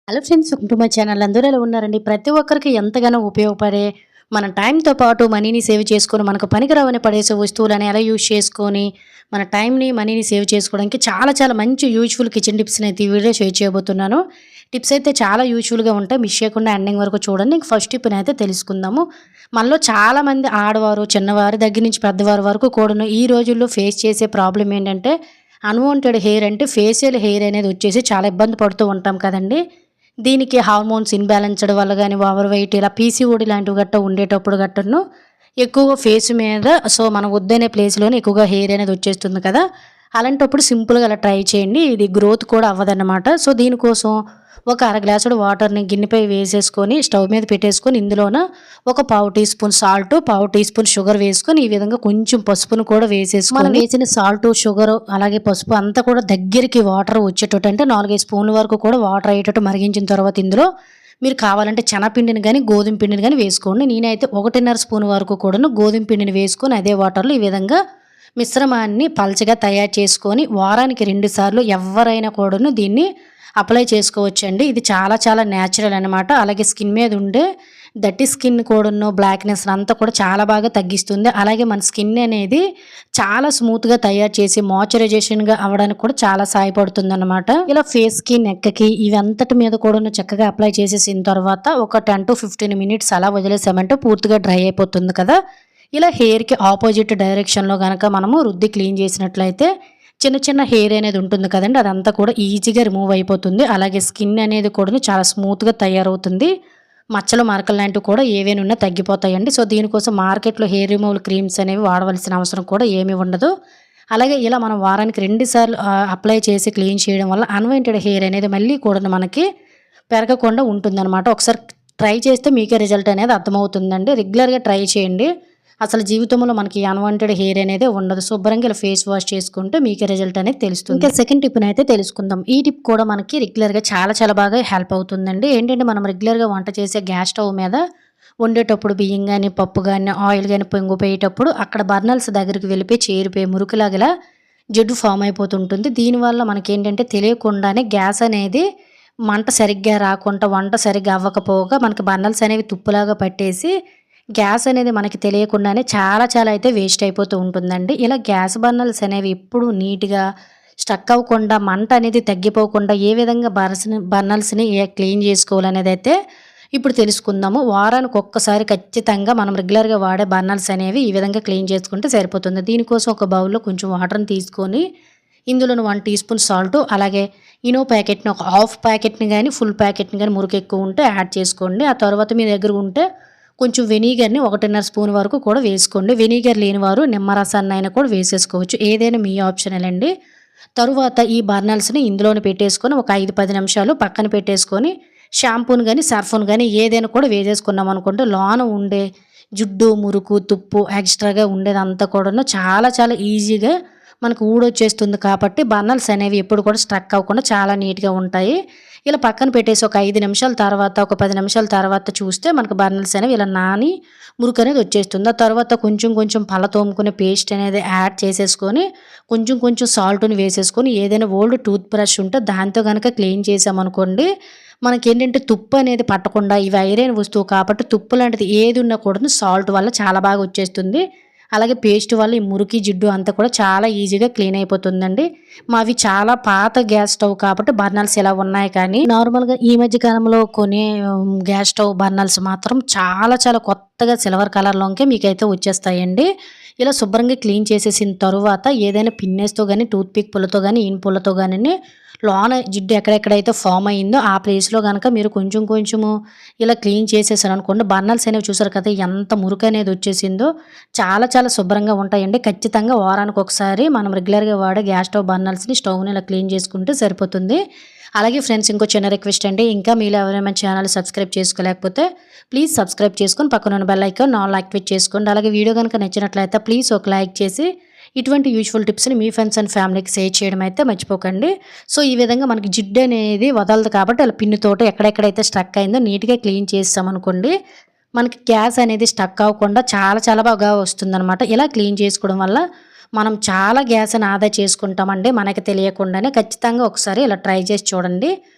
Hello friends, welcome to my channel. అందరూ ఎలా ఉన్నారండి? ప్రతి ఒక్కరికి ఎంతగానో ఉపయోగపడే మన టైంతో పాటు మనీని సేవ్ చేసుకొని మనకు పనికిరావని పడేసే వస్తువులని ఎలా యూజ్ చేసుకొని మన టైంని మనీని సేవ్ చేసుకోవడానికి చాలా చాలా మంచి యూజ్ఫుల్ కిచెన్ టిప్స్ని అయితే ఈ వీడియో షేర్ చేయబోతున్నాను. టిప్స్ అయితే చాలా యూజ్ఫుల్గా ఉంటాయి. మిస్ చేయకుండా ఎండింగ్ వరకు చూడండి. ఇంక ఫస్ట్ టిప్ని అయితే తెలుసుకుందాము. మనలో చాలామంది ఆడవారు చిన్నవారి దగ్గర నుంచి పెద్దవారి వరకు కూడాను ఈ రోజుల్లో ఫేస్ చేసే ప్రాబ్లం ఏంటంటే అన్వాంటెడ్ హెయిర్, అంటే ఫేషియల్ హెయిర్ అనేది వచ్చేసి చాలా ఇబ్బంది పడుతూ ఉంటాం కదండి. దీనికి హార్మోన్స్ ఇన్‌బ్యాలెన్స్‌డ్ వల్ల గాని, ఓవర్ వెయిట్ ఇలా పీసీఓడీ లాంటివి గట్టా ఉండేటప్పుడు గట్టను ఎక్కువగా ఫేస్ మీద మనం వద్దనే ప్లేస్‌లోనే ఎక్కువగా హెయిర్ అనేది వచ్చేస్తుంది కదా! అలాంటప్పుడు సింపుల్‌గా అలా ట్రై చేయండి. ఇది గ్రోత్ కూడా అవ్వదన్నమాట. దీనికోసం ఒక అర గ్లాసుడు వాటర్‌ని గిన్నెపై వేసేసుకొని స్టవ్ మీద పెట్టేసుకొని ఇందులోన ఒక పావు టీ స్పూన్ సాల్ట్, పావు టీ స్పూన్ షుగర్ వేసుకొని ఈ విధంగా కొంచెం పసుపును కూడా వేసేసుకొని మనం వేసిన సాల్ట్, షుగర్ అలాగే పసుపు అంతా కూడా దగ్గరికి వాటర్ వచ్చేటట్టు, అంటే 4, 5 స్పూన్ల వరకు కూడా వాటర్ అయ్యేటట్టు మరిగించిన తర్వాత ఇందులో మీరు కావాలంటే శనగపిండిని గాని, గోధుమ పిండిని గాని వేసుకోండి. నేనైతే 1.5 స్పూన్ వరకు కూడాను గోధుమ పిండిని వేసుకొని అదే వాటర్‌లో ఈ విధంగా మిశ్రమాన్ని పలచగా తయారు చేసుకొని వారానికి 2 సార్లు ఎవ్వరైనా కూడాను దీన్ని అప్లై చేసుకోవచ్చండి. ఇది చాలా చాలా న్యాచురల్ అనమాట. అలాగే స్కిన్ మీద ఉండే డర్టీ స్కిన్ కూడాను బ్లాక్‌నెస్ అంతా కూడా చాలా బాగా తగ్గిస్తుంది. అలాగే మన స్కిన్ అనేది చాలా స్మూత్‌గా తయారు చేసి మాయిశ్చరైజేషన్‌గా అవ్వడానికి కూడా చాలా సహాయపడుతుందన్నమాట. ఇలా ఫేస్‌కి, నెక్‌కి ఇవంతటి మీద కూడాను చక్కగా అప్లై చేసేసిన తర్వాత ఒక 10-15 మినిట్స్ అలా వదిలేసామంటే పూర్తిగా డ్రై అయిపోతుంది కదా! ఇలా హెయిర్‌కి ఆపోజిట్ డైరెక్షన్‌లో గనక మనము రుద్ది క్లీన్ చేసినట్లయితే చిన్న చిన్న హెయిర్ అనేది ఉంటుంది కదండీ! అదంతా కూడా ఈజీగా రిమూవ్ అయిపోతుంది. అలాగే స్కిన్ అనేది కూడాను చాలా స్మూత్‌గా తయారవుతుంది. మచ్చలు, మరకలు లాంటివి కూడా ఏవైనా ఉన్నా తగ్గిపోతాయండి. దీనికోసం మార్కెట్‌లో హెయిర్ రిమూవల్ క్రీమ్స్ అనేవి వాడవలసిన అవసరం కూడా ఏమీ ఉండదు. అలాగే ఇలా మనం వారానికి 2 సార్లు అప్లై చేసి క్లీన్ చేయడం వల్ల అన్‌వాంటెడ్ హెయిర్ అనేది మళ్ళీ కూడాను మనకి పెరగకుండా ఉంటుందన్నమాట. ఒకసారి ట్రై చేస్తే మీకే రిజల్ట్ అనేది అర్థమవుతుందండి. రెగ్యులర్‌గా ట్రై చేయండి. అసలు జీవితంలో మనకి అన్‌వాంటెడ్ హెయిర్ అనేది ఉండదు. శుభ్రంగా ఇలా ఫేస్ వాష్ చేసుకుంటే మీకే రిజల్ట్ అనేది తెలుస్తుంది. ఇంకా సెకండ్ టిప్‌ని అయితే తెలుసుకుందాం. ఈ టిప్ కూడా మనకి రెగ్యులర్‌గా చాలా చాలా బాగా హెల్ప్ అవుతుందండి. ఏంటంటే మనం రెగ్యులర్‌గా వంట చేసే గ్యాస్ స్టవ్ మీద వండేటప్పుడు బియ్యం గాని, పప్పు గాని, ఆయిల్ గాని పొంగిపోయేటప్పుడు అక్కడ బర్నర్స్ దగ్గరికి వెళ్ళిపోయి చేరిపోయి మురుకులాగా ఇలా జిడ్డు ఫామ్ అయిపోతుంటుంది. దీనివల్ల మనకేంటంటే తెలియకుండానే గ్యాస్ అనేది మంట సరిగ్గా రాకుండా, వంట సరిగ్గా అవ్వకపోగా మనకి బర్నర్స్ అనేవి తుప్పులాగా పట్టేసి గ్యాస్ అనేది మనకి తెలియకుండానే చాలా చాలా అయితే వేస్ట్ అయిపోతూ ఉంటుందండి. ఇలా గ్యాస్ బర్నర్స్ అనేవి ఎప్పుడు నీట్‌గా స్టక్ అవ్వకుండా, మంట అనేది తగ్గిపోకుండా ఏ విధంగా బర్నర్స్‌ని క్లీన్ చేసుకోవాలనేదైతే ఇప్పుడు తెలుసుకుందాము. వారానికి ఒక్కసారి ఖచ్చితంగా మనం రెగ్యులర్‌గా వాడే బర్నర్స్ అనేవి ఈ విధంగా క్లీన్ చేసుకుంటే సరిపోతుంది. దీనికోసం ఒక బౌల్‌లో కొంచెం వాటర్‌ని తీసుకొని ఇందులోను 1 టీ స్పూన్ సాల్ట్, అలాగే ఇనో ప్యాకెట్‌ని ఒక హాఫ్ ప్యాకెట్‌ని గాని, ఫుల్ ప్యాకెట్‌ని గాని మురికి ఎక్కువ ఉంటే యాడ్ చేసుకోండి. ఆ తర్వాత మీ దగ్గర ఉంటే కొంచెం వెనిగర్‌ని 1.5 స్పూన్ వరకు కూడా వేసుకోండి. వెనిగర్ లేనివారు నిమ్మరసాన్నైనా కూడా వేసేసుకోవచ్చు. ఏదైనా మీ ఆప్షనేనండి. తరువాత ఈ బర్నర్స్‌ని ఇందులోనే పెట్టేసుకొని ఒక 5-10 నిమిషాలు పక్కన పెట్టేసుకొని షాంపూని గాని, సర్ఫ్‌ని గాని ఏదైనా కూడా వేసేసుకున్నామనుకోండి లోన ఉండే జిడ్డు, మురుకు, తుప్పు ఎక్స్‌ట్రాగా ఉండేదంతా కూడాను చాలా చాలా ఈజీగా మనకు ఊడొచ్చేస్తుంది కాబట్టి బర్నర్స్ అనేవి ఎప్పుడు కూడా స్ట్రక్ అవ్వకుండా చాలా నీట్‌గా ఉంటాయి. ఇలా పక్కన పెట్టేసి ఒక 5 నిమిషాల తర్వాత, ఒక 10 నిమిషాల తర్వాత చూస్తే మనకు బర్నర్స్ అనేవి ఇలా నాని మురుకనేది వచ్చేస్తుంది. ఆ తర్వాత కొంచెం కొంచెం పళ్ళ తోముకునే పేస్ట్ అనేది యాడ్ చేసేసుకొని, కొంచెం కొంచెం సాల్ట్‌ని వేసేసుకొని ఏదైనా ఓల్డ్ టూత్ బ్రష్ ఉంటే దాంతో గనక క్లీన్ చేశామనుకోండి, మనకేంటంటే తుప్పు అనేది పట్టకుండా, ఇవి ఐరన్ వస్తువు కాబట్టి తుప్పు లాంటిది ఏది ఉన్నా కూడాను సాల్ట్ వల్ల చాలా బాగా వచ్చేస్తుంది. అలాగే పేస్ట్ వల్ల ఈ మురికి, జిడ్డు అంతా కూడా చాలా ఈజీగా క్లీన్ అయిపోతుందండి. మావి చాలా పాత గ్యాస్ స్టవ్ కాబట్టి బర్నర్స్ ఇలా ఉన్నాయి, కానీ నార్మల్‌గా ఈ మధ్య కాలంలో కొనే గ్యాస్ స్టవ్ బర్నర్స్ మాత్రం చాలా చాలా కొత్తగా సిల్వర్ కలర్‌లోకే మీకైతే వచ్చేస్తాయండి. ఇలా శుభ్రంగా క్లీన్ చేసేసిన తరువాత ఏదైనా పిన్నేస్‌తో గాని, టూత్ పిక్ పుల్లతో గాని, ఈన పుల్లతో గాని లోన జిడ్డు ఎక్కడెక్కడైతే ఫామ్ అయిందో ఆ ప్లేస్‌లో గనక మీరు కొంచెం కొంచెము ఇలా క్లీన్ చేసేసారనుకోండి, బర్నర్స్ అనేవి చూసారు కదా ఎంత మురుకనేది వచ్చేసిందో, చాలా చాలా శుభ్రంగా ఉంటాయండి. ఖచ్చితంగా వారానికి ఒకసారి మనం రెగ్యులర్‌గా వాడే గ్యాస్ స్టవ్ బర్నర్స్‌ని స్టవ్‌ని ఇలా క్లీన్ చేసుకుంటే సరిపోతుంది. అలాగే ఫ్రెండ్స్, ఇంకో చిన్న రిక్వెస్ట్ అండి. ఇంకా మీలో ఎవరైనా మన ఛానల్ సబ్స్క్రైబ్ చేసుకోలేకపోతే ప్లీజ్ సబ్స్క్రైబ్ చేసుకొని పక్కన ఉన్న బెల్ ఐకాన్ ఆల్ యాక్టివేట్ చేసుకోండి. అలాగే వీడియో గనుక నచ్చినట్లయితే ప్లీజ్ ఒక లైక్ చేసి ఇటువంటి యూజ్ఫుల్ టిప్స్‌ని మీ ఫ్రెండ్స్ అండ్ ఫ్యామిలీకి షేర్ చేయడం అయితే మర్చిపోకండి. ఈ విధంగా మనకి జిడ్డు అనేది వదలదు కాబట్టి అలా పిన్నుతోటి ఎక్కడెక్కడైతే స్ట్రక్ అయిందో నీట్‌గా క్లీన్ చేసామనుకోండి, మనకి గ్యాస్ అనేది స్టక్ అవ్వకుండా చాలా చాలా బాగా వస్తుందనమాట. ఇలా క్లీన్ చేసుకోవడం వల్ల మనం చాలా గ్యాస్‌ని ఆదా చేసుకుంటామండి మనకి తెలియకుండానే. ఖచ్చితంగా ఒకసారి ఇలా ట్రై చేసి చూడండి.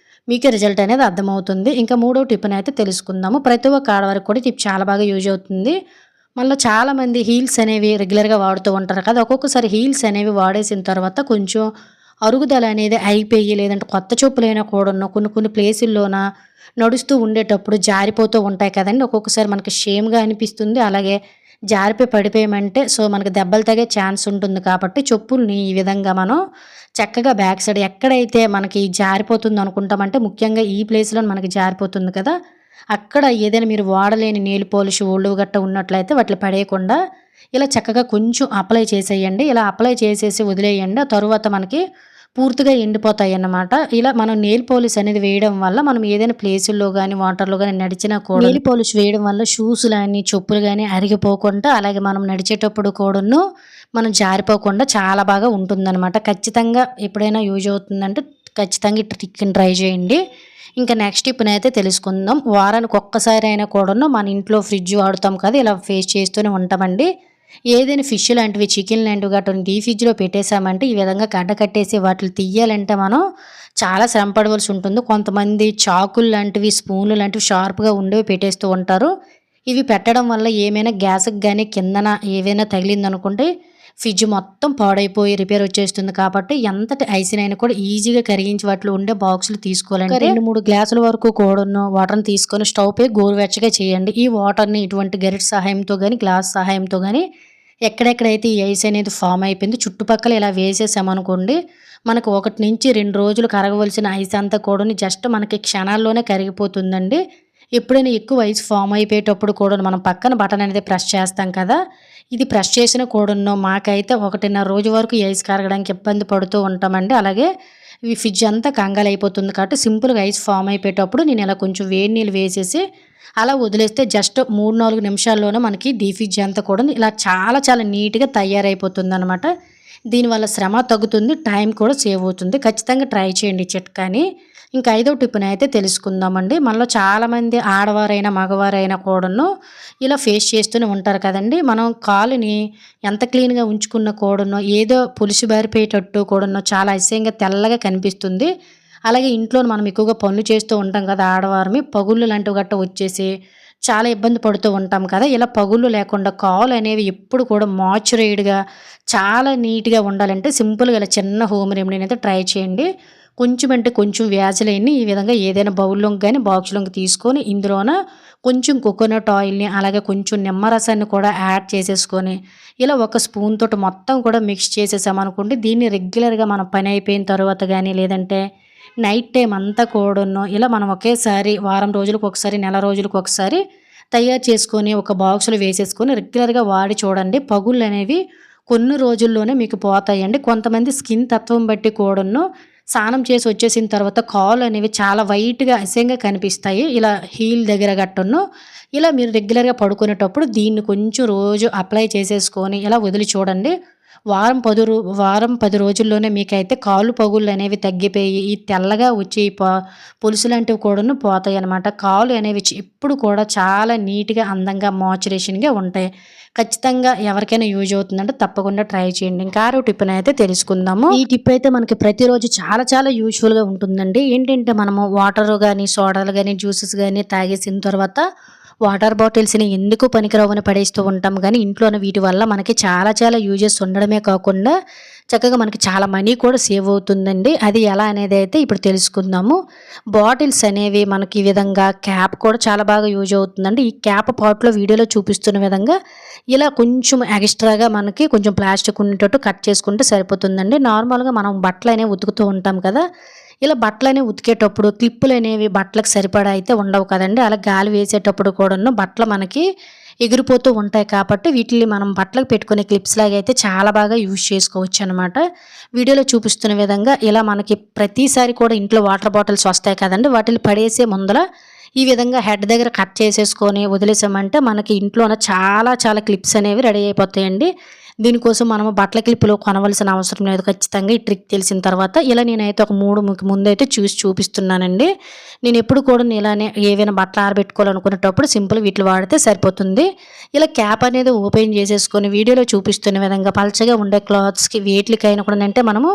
మీకే రిజల్ట్ అనేది అర్థమవుతుంది. ఇంకా మూడో టిప్‌నైతే తెలుసుకుందాము. ప్రతి ఒక్క ఆడవారికి కూడా ఈ టిప్ చాలా బాగా యూజ్ అవుతుంది. మనలో చాలామంది హీల్స్ అనేవి రెగ్యులర్‌గా వాడుతూ ఉంటారు కదా! ఒక్కొక్కసారి హీల్స్ అనేవి వాడేసిన తర్వాత కొంచెం అరుగుదల అనేది అయిపోయి, లేదంటే కొత్త చెప్పులైనా కూడాను కొన్ని కొన్ని ప్లేసుల్లోన నడుస్తూ ఉండేటప్పుడు జారిపోతూ ఉంటాయి కదండీ! ఒక్కొక్కసారి మనకి షేమ్‌గా అనిపిస్తుంది. అలాగే జారిపోయి పడిపోయామంటే మనకు దెబ్బలు తగే ఛాన్స్ ఉంటుంది కాబట్టి చెప్పుల్ని ఈ విధంగా మనం చక్కగా బ్యాక్ సైడ్ ఎక్కడైతే మనకి జారిపోతుంది అనుకుంటామంటే ముఖ్యంగా ఈ ప్లేస్‌లో మనకి జారిపోతుంది కదా! అక్కడ ఏదైనా మీరు వాడలేని నెయిల్ పాలిష్ ఓల్డ్ గట్టా ఉన్నట్లయితే వాటిలో పడేయకుండా ఇలా చక్కగా కొంచెం అప్లై చేసేయండి. ఇలా అప్లై చేసేసి వదిలేయండి. ఆ తరువాత మనకి పూర్తిగా ఎండిపోతాయన్నమాట. ఇలా మనం నెయిల్ పాలిష్ అనేది వేయడం వల్ల మనం ఏదైనా ప్లేసుల్లో గానీ, వాటర్‌లో గానీ నడిచినా కూడా నెయిల్ పాలిష్ వేయడం వల్ల షూస్ గానీ, చెప్పులు గానీ అరిగిపోకుండా అలాగే మనం నడిచేటప్పుడు కూడాను మనం జారిపోకుండా చాలా బాగా ఉంటుందనమాట. ఖచ్చితంగా ఎప్పుడైనా యూజ్ అవుతుందంటే ఖచ్చితంగా ఈ ట్రిక్‌ని ట్రై చేయండి. ఇంకా నెక్స్ట్ టిప్‌నైతే తెలుసుకుందాం. వారానికి ఒక్కసారైనా కూడాను మన ఇంట్లో ఫ్రిడ్జ్ వాడుతాం కదా! ఇలా ఫేస్ చేస్తూనే ఉంటామండి. ఏదైనా ఫిష్ లాంటివి, చికెన్ లాంటివి గట్రా డీప్ ఫ్రిడ్జ్‌లో పెట్టేసామంటే ఈ విధంగా గడ్డ కట్టేసి వాటిని తీయాలంటే మనం చాలా శ్రమ పడవలసి ఉంటుంది. కొంతమంది చాకులు లాంటివి, స్పూన్లు లాంటివి షార్ప్‌గా ఉండేవి పెట్టేస్తూ ఉంటారు. ఇవి పెట్టడం వల్ల ఏమైనా గ్యాస్‌కి గానీ కిందన ఏవైనా తగిలిందనుకుంటే ఫ్రిడ్జ్ మొత్తం పాడైపోయి రిపేర్ వచ్చేస్తుంది కాబట్టి ఎంతటి ఐస్‌నైనా కూడా ఈజీగా కరిగించి వాటిలో ఉండే బాక్సులు తీసుకోవాలంటే 2, 3 గ్లాసుల వరకు కూడాను వాటర్‌ని తీసుకొని స్టవ్ పై గోరువెచ్చగా చేయండి. ఈ వాటర్‌ని ఇటువంటి గరిటె సహాయంతో గానీ, గ్లాస్ సహాయంతో గానీ ఎక్కడెక్కడైతే ఈ ఐస్ అనేది ఫామ్ అయిపోయిందో చుట్టుపక్కల ఇలా వేసేసామనుకోండి, మనకు 1-2 రోజులు కరగవలసిన ఐస్ అంతా కూడాను జస్ట్ మనకి క్షణాల్లోనే కరిగిపోతుందండి. ఎప్పుడైనా ఎక్కువ ఐస్ ఫామ్ అయిపోయేటప్పుడు కూడాను మనం పక్కన బటన్ అనేది ప్రెస్ చేస్తాం కదా! ఇది ప్రెస్ చేసిన కూడాను మాకైతే 1.5 రోజు వరకు ఈ ఐస్ కరగడానికి ఇబ్బంది పడుతూ ఉంటామండి. అలాగే ఈ ఫ్రిడ్జ్ అంతా కంగాలైపోతుంది కాబట్టి సింపుల్‌గా ఐస్ ఫామ్ అయిపోయేటప్పుడు నేను ఇలా కొంచెం వేడి నీళ్ళు వేసేసి అలా వదిలేస్తే జస్ట్ 3, 4 నిమిషాల్లోనే మనకి డీప్ ఫ్రిడ్జ్ అంతా కూడాను ఇలా చాలా చాలా నీట్‌గా తయారైపోతుందనమాట. దీనివల్ల శ్రమ తగ్గుతుంది. టైం కూడా సేవ్ అవుతుంది. ఖచ్చితంగా ట్రై చేయండి ఈ చిట్కాని. ఇంకా ఐదో టిప్‌నైతే తెలుసుకుందామండి. మనలో చాలామంది ఆడవారైనా, మగవారైనా కూడాను ఇలా ఫేస్ చేస్తూనే ఉంటారు కదండీ! మనం కాలుని ఎంత క్లీన్‌గా ఉంచుకున్నా కూడాను ఏదో పులుసు బారిపోయేటట్టు కూడాను చాలా అసహ్యంగా తెల్లగా కనిపిస్తుంది. అలాగే ఇంట్లో మనం ఎక్కువగా పనులు చేస్తూ ఉంటాం కదా! ఆడవారమి పగుళ్ళు లాంటివి గట్టా వచ్చేసి చాలా ఇబ్బంది పడుతూ ఉంటాం కదా! ఇలా పగుళ్ళు లేకుండా కాలు అనేవి ఎప్పుడు కూడా మాయిశ్చరైజ్డ్‌గా చాలా నీట్‌గా ఉండాలంటే సింపుల్‌గా ఇలా చిన్న హోమ్ రెమెడీనైతే ట్రై చేయండి. కొంచెం అంటే కొంచెం వ్యాజిలైన్‌ని ఈ విధంగా ఏదైనా బౌల్‌లోకి గానీ, బాక్స్‌లోకి తీసుకొని ఇందులోన కొంచెం కోకోనట్ ఆయిల్‌ని అలాగే కొంచెం నిమ్మరసాన్ని కూడా యాడ్ చేసేసుకొని ఇలా ఒక స్పూన్ తోటి మొత్తం కూడా మిక్స్ చేసేసామనుకోండి దీన్ని రెగ్యులర్‌గా మన పని అయిపోయిన తర్వాత గానీ లేదంటే నైట్ టైమ్ అంతా కూడాను ఇలా మనం ఒకేసారి వారం రోజులకు ఒకసారి, నెల రోజులకు ఒకసారి తయారు చేసుకొని ఒక బాక్స్‌లో వేసేసుకొని రెగ్యులర్‌గా వాడి చూడండి. పగుళ్ళనేవి కొన్ని రోజుల్లోనే మీకు పోతాయండి. కొంతమంది స్కిన్ తత్వం బట్టి కూడాను స్నానం చేసి వచ్చేసిన తర్వాత కాళ్ళనేవి చాలా వైట్‌గా అసహ్యంగా కనిపిస్తాయి. ఇలా హీల్ దగ్గర గట్టును. ఇలా మీరు రెగ్యులర్‌గా పడుకునేటప్పుడు దీన్ని కొంచెం రోజు అప్లై చేసేసుకొని ఇలా వదిలి చూడండి. వారం 10 రోజుల్లోనే మీకైతే కాళ్ళు పగుళ్ళనేవి తగ్గిపోయి, ఈ తెల్లగా వచ్చి పొలుసు లాంటివి కూడాను పోతాయనమాట. కాళ్ళు అనేవి ఎప్పుడు కూడా చాలా నీట్‌గా, అందంగా, మాయిశ్చరైజేషన్‌గా ఉంటాయి. ఖచ్చితంగా ఎవరికైనా యూజ్ అవుతుందంటే తప్పకుండా ట్రై చేయండి. ఇంకా ఆరో టిప్‌నైతే తెలుసుకుందాము. ఈ టిప్ అయితే మనకి ప్రతిరోజు చాలా చాలా యూజ్‌ఫుల్‌గా ఉంటుందండి. ఏంటంటే మనము వాటర్ గానీ, సోడాలు గానీ, జ్యూసెస్ గానీ తాగేసిన తర్వాత వాటర్ బాటిల్స్‌ని ఎందుకు పనికిరావని పడేస్తూ ఉంటాం గానీ, ఇంట్లోనే వీటి వల్ల మనకి చాలా చాలా యూజెస్ ఉండడమే కాకుండా, చక్కగా మనకి చాలా మనీ కూడా సేవ్ అవుతుందండి. అది ఎలా అనేదైతే ఇప్పుడు తెలుసుకుందాము. బాటిల్స్ అనేవి మనకి ఈ విధంగా క్యాప్ కూడా చాలా బాగా యూజ్ అవుతుందండి. ఈ క్యాప్ పార్ట్‌లో వీడియోలో చూపిస్తున్న విధంగా ఇలా కొంచెం ఎక్స్‌ట్రాగా మనకి కొంచెం ప్లాస్టిక్ ఉండేటట్టు కట్ చేసుకుంటే సరిపోతుందండి. నార్మల్‌గా మనం బట్టలనేవి ఉతుకుతూ ఉంటాం కదా! ఇలా బట్టలనేవి ఉతికేటప్పుడు క్లిప్పులనేవి బట్టలకు సరిపడా అయితే ఉండవు కదండీ! అలా గాలి వేసేటప్పుడు కూడాను బట్టలు మనకి ఎగిరిపోతూ ఉంటాయి కాబట్టి వీటిని మనం బట్టలకు పెట్టుకునే క్లిప్స్ లాగా అయితే చాలా బాగా యూజ్ చేసుకోవచ్చనమాట. వీడియోలో చూపిస్తున్న విధంగా ఇలా మనకి ప్రతిసారి కూడా ఇంట్లో వాటర్ బాటిల్స్ వస్తాయి కదండీ! వాటిని పడేసే ముందల ఈ విధంగా హెడ్ దగ్గర కట్ చేసేసుకొని వదిలేసామంటే మనకి ఇంట్లోన చాలా చాలా క్లిప్స్ అనేవి రెడీ అయిపోతాయండి. దీనికోసం మనము బట్టల క్లిప్పులు కొనవలసిన అవసరం లేదు. ఖచ్చితంగా ఈ ట్రిక్ తెలిసిన తర్వాత ఇలా నేనైతే ఒక 3 ముందైతే చూసి చూపిస్తున్నానండి. నేను ఎప్పుడు కూడా ఇలానే ఏవైనా బట్టలు ఆరబెట్టుకోవాలనుకునేటప్పుడు సింపుల్ వీటిని వాడితే సరిపోతుంది. ఇలా క్యాప్ అనేది ఓపెన్ చేసేసుకొని వీడియోలో చూపిస్తున్న విధంగా పల్చగా ఉండే క్లాత్స్‌కి వేటికైనా కూడా అంటే మనము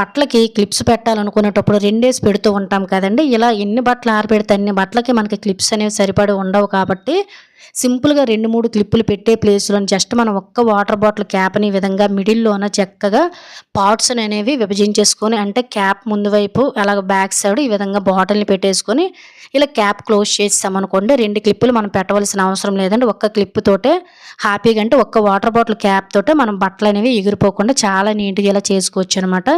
బట్టలకి క్లిప్స్ పెట్టాలనుకునేటప్పుడు 2 పెడుతూ ఉంటాం కదండీ! ఇలా ఎన్ని బట్టలు ఆరబెడితే అన్ని బట్టలకి మనకి క్లిప్స్ అనేవి సరిపడి ఉండవు కాబట్టి సింపుల్‌గా 2, 3 క్లిప్పులు పెట్టే ప్లేస్‌లోని జస్ట్ మనం ఒక్క వాటర్ బాటిల్ క్యాప్‌ని ఈ విధంగా మిడిల్‌లోన చక్కగా పార్ట్స్‌ని అనేవి విభజించేసుకొని అంటే క్యాప్ ముందు వైపు అలాగ బ్యాక్ సైడ్ ఈ విధంగా బాటిల్‌ని పెట్టేసుకొని ఇలా క్యాప్ క్లోజ్ చేసేసామనుకోండి 2 క్లిప్పులు మనం పెట్టవలసిన అవసరం లేదండి. ఒక్క క్లిప్ తోటే హ్యాపీగా అంటే ఒక్క వాటర్ బాటిల్ క్యాప్ తోటే మనం బట్టలనేవి ఎగిరిపోకుండా చాలా నీట్‌గా ఇలా చేసుకోవచ్చనమాట.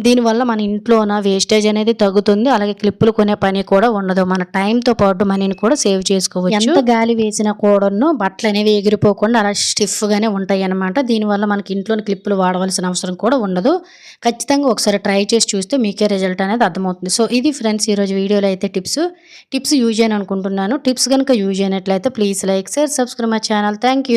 దీనివల్ల మన ఇంట్లోన వేస్టేజ్ అనేది తగ్గుతుంది. అలాగే క్లిప్పులు కొనే పని కూడా ఉండదు. మన టైంతో పాటు మనీని కూడా సేవ్ చేసుకోవచ్చు. ఎంత గాలి వేసినా కూడాను బట్టలనేవి ఎగిరిపోకుండా అలా స్టిఫ్‌గానే ఉంటాయన్నమాట. దీనివల్ల మనకి ఇంట్లోని క్లిప్పులు వాడవలసిన అవసరం కూడా ఉండదు. ఖచ్చితంగా ఒకసారి ట్రై చేసి చూస్తే మీకే రిజల్ట్ అనేది అర్థమవుతుంది. సో, ఇది ఫ్రెండ్స్ ఈరోజు వీడియోలో అయితే టిప్స్ యూజ్ చేయను అనుకుంటున్నాను. టిప్స్ గనుక యూజ్ అయినట్లయితే please like, share, subscribe my channel. Thank you.